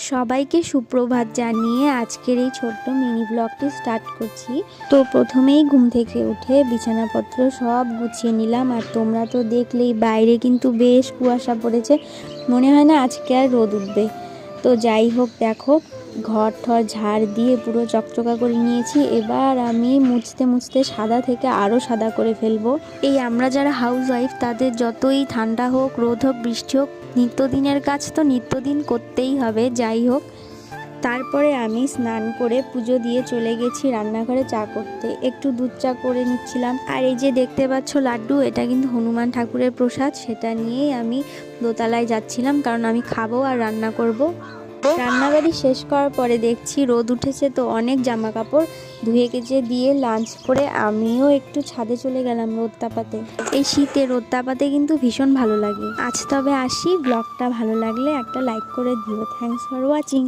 সবাইকে সুপ্রভাত জানিয়ে আজকের এই ছোট্ট মিনি ব্লগটি স্টার্ট করছি। তো প্রথমেই ঘুম থেকে উঠে বিছানাপত্র সব গুছিয়ে নিলাম। আর তোমরা তো দেখলেই বাইরে কিন্তু বেশ কুয়াশা পড়েছে, মনে হয় না আজকে আর রোদ উঠবে। তো যাই হোক, দেখো ঘর ঠর ঝাড় দিয়ে পুরো চকচকা করে নিয়েছি। এবার আমি মুছতে মুছতে সাদা থেকে আরও সাদা করে ফেলবো। এই আমরা যারা হাউস ওয়াইফ তাদের যতই ঠান্ডা হোক, রোদ হোক, বৃষ্টি হোক, নিত্যদিনের কাজ তো নিত্যদিন করতেই হবে। যাই হোক, তারপরে আমি স্নান করে পুজো দিয়ে চলে গেছি রান্নাঘরে চা করতে। একটু দুধ চা করে নিচ্ছিলাম। আর এই যে দেখতে পাচ্ছ লাড্ডু, এটা কিন্তু হনুমান ঠাকুরের প্রসাদ। সেটা নিয়েই আমি দোতলায় যাচ্ছিলাম, কারণ আমি খাবো আর রান্না করব। রান্নাবাড়ি শেষ করার পরে দেখছি রোদ উঠেছে, তো অনেক জামা কাপড় ধুয়ে কেচে দিয়ে লাঞ্চ করে আমিও একটু ছাদে চলে গেলাম রোদ তাপাতে। এই শীতে রোদ তাপাতে কিন্তু ভীষণ ভালো লাগে। আজ তবে আসি, ব্লগটা ভালো লাগলে একটা লাইক করে দিও। Thanks for watching.